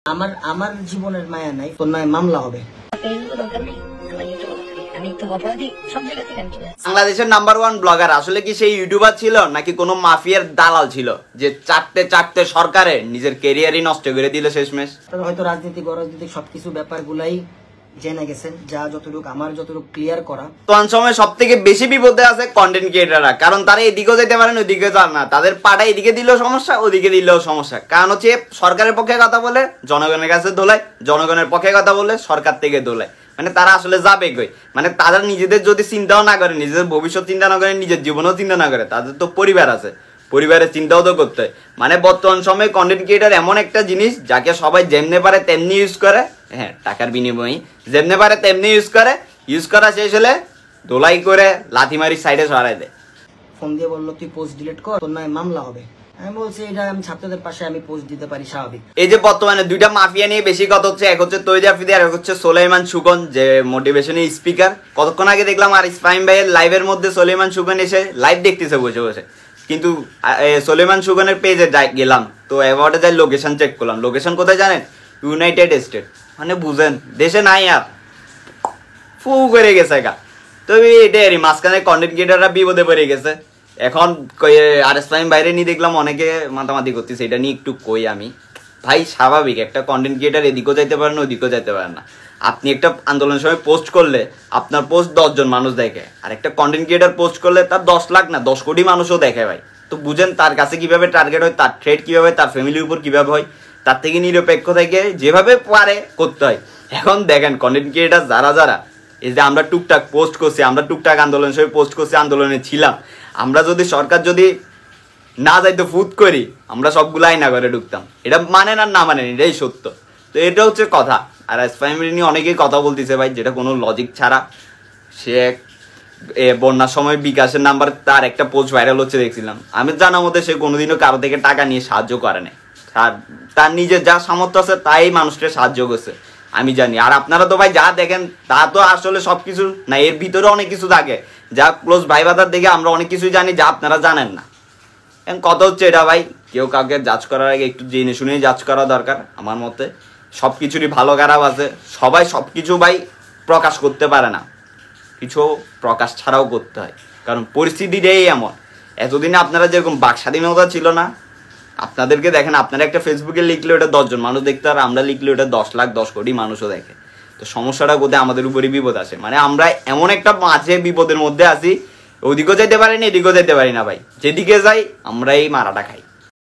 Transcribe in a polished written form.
আমার আমার জীবনের মায়া নাই, তোর নয় মামলা হবে। বাংলাদেশের নাম্বার 1 ব্লগার আসলে কি সেই ইউটিউবার ছিল নাকি কোনো মাফিয়ার দালাল ছিল যে চারটে সরকারে নিজের ক্যারিয়ারই নষ্ট করে দিল শেষমেশ? হয়তো রাজনীতিক অরাজনৈতিক সবকিছু ব্যাপারগুলাই জেনে গেছেন, যা যতটুকু আমার যতটুকু ক্লিয়ার করা। তখন সময় সব থেকে বেশি বিপদে আছে কন্টেন্ট ক্রিয়েটাররা, কারণ তারা এদিকেও যেতে পারেন ওদিকে যান না, তাদের পাটা এদিকে দিলেও সমস্যা ওদিকে দিলেও সমস্যা। কারণ হচ্ছে সরকারের পক্ষে কথা বলে জনগণের কাছে দোলায়, জনগণের পক্ষে কথা বলে সরকার থেকে দোলায়। মানে তারা আসলে যাবে কই? মানে তারা নিজেদের যদি চিন্তাও না করে, নিজেদের ভবিষ্যৎ চিন্তা না করে, নিজের জীবনও চিন্তা না করে, তাদের তো পরিবার আছে, পরিবারের চিন্তাও তো করতে হয়। মানে বর্তমান সময়ে কন্টেন্ট ক্রিয়েটার এমন একটা জিনিস যাকে সবাই যেমনে পারে তেমনি ইউজ করে, হ্যাঁ টাকার বিনিময়ে যেমনে পারে তেমনি ইউজ করা শেষ হলে দোলাই করে লাথি মারি সাইডে সরাই দেয়। ফোন দিয়ে বললো তুই পোস্ট ডিলিট কর, তোর নয় মামলা হবে। আমি বলছি এটা আমি ছাত্রদের পাশে আমি পোস্ট দিতে পারি, স্বাভাবিক। এই যে বর্তমানে দুইটা মাফিয়া নিয়ে বেশি কথা হচ্ছে, এক হচ্ছে তৈরি আফ্রিদি আর এক হচ্ছে সোলাইমান সুগন, যে মোটিভেশনের স্পিকার। কতক্ষণ আগে দেখলাম আর ইসফাহিম ভাইয়ের লাইভের মধ্যে সোলাইমান সুগন এসে লাইভ দেখতেছে বসে বসে, কিন্তু সোলাইমান সুগনের পেজে গেলাম তো অ্যাওয়ার্ডে যাই লোকেশন চেক করলাম, লোকেশন কোথায় জানেন? United state. মানে বুঝেন দেশে নাই আর ফু করে গেছে গা। তো এটাই মাঝখানে কন্টেন্ট ক্রিয়েটাররা বিপদে পড়ে গেছে। এখন আর এস ফাহিম বাইরে নিয়ে দেখলাম অনেকে মাতামাতি করতেছে, এটা নিয়ে একটু কই আমি। ভাই স্বাভাবিক, একটা কন্টেন্ট ক্রিয়েটার এদিকেও যাইতে পারেন ওদিকেও যাইতে পারেন না। আপনি একটা আন্দোলনের সময় পোস্ট করলে আপনার পোস্ট 10 জন মানুষ দেখে, আর একটা কন্টেন্ট ক্রিয়েটার পোস্ট করলে তার 10 লাখ না 10 কোটি মানুষও দেখে ভাই। তো বুঝেন তার কাছে কিভাবে টার্গেট হয়, তার থ্রেট কিভাবে, তার ফ্যামিলির উপর কিভাবে হয়, তার থেকে নিরপেক্ষ থেকে যেভাবে পারে করতে হয়। এখন দেখেন কন্টেন্ট ক্রিয়েটার যারা এই যে আমরা টুকটাক পোস্ট করছি, আমরা টুকটাক আন্দোলনের সময় পোস্ট করছি, আন্দোলনে ছিলাম, আমরা যদি সরকার যদি না যাইতো ফুট করি, আমরা সবগুলো আইনা করে ঢুকতাম। এটা মানেন আর না মানেন এটাই সত্য। তো এটা হচ্ছে কথা। আর এস ফ্যামিলি নিয়ে অনেকেই কথা বলতেছে ভাই, যেটা কোনো লজিক ছাড়া। সে বন্যার সময় বিকাশের নাম্বার তার একটা পোস্ট ভাইরাল হচ্ছে দেখছিলাম, আমি জানা মতে সে কোনোদিনও কারো থেকে টাকা নিয়ে সাহায্য করে নাই, তার নিজের যা সামর্থ্য আছে তাই মানুষকে সাহায্য করছে আমি জানি। আর আপনারা তো ভাই যা দেখেন তা তো আসলে সবকিছু না, এর ভিতরে অনেক কিছু থাকে যা ক্লোজ ভাই বাদার দেখে আমরা অনেক কিছুই জানি যা আপনারা জানেন না। এখন কথা হচ্ছে এটা ভাই, কেউ কাউকে জাজ করার আগে একটু জেনে শুনেই জাজ করা দরকার আমার মতে। সব কিছুরই ভালো খারাপ আছে, সবাই সব কিছু ভাই প্রকাশ করতে পারে না, কিছু প্রকাশ ছাড়াও করতে হয়, কারণ পরিস্থিতিটাই এমন। এতদিনে আপনারা যেরকম বাক স্বাধীনতা ছিল না, আপনাদেরকে দেখেন আপনারা একটা ফেসবুকে লিখলে ওটা 10 জন মানুষ দেখতে, আর আমরা লিখলে ওটা 10 লাখ 10 কোটি মানুষও দেখে। তো সমস্যাটা কোথায়? আমাদের উপরই বিপদ আসে। মানে আমরা এমন একটা মাঝে বিপদের মধ্যে আছি, ওদিকেও যেতে পারি না এদিকেও যেতে পারি না ভাই, যেদিকে যাই আমরাই মারাটা খাই।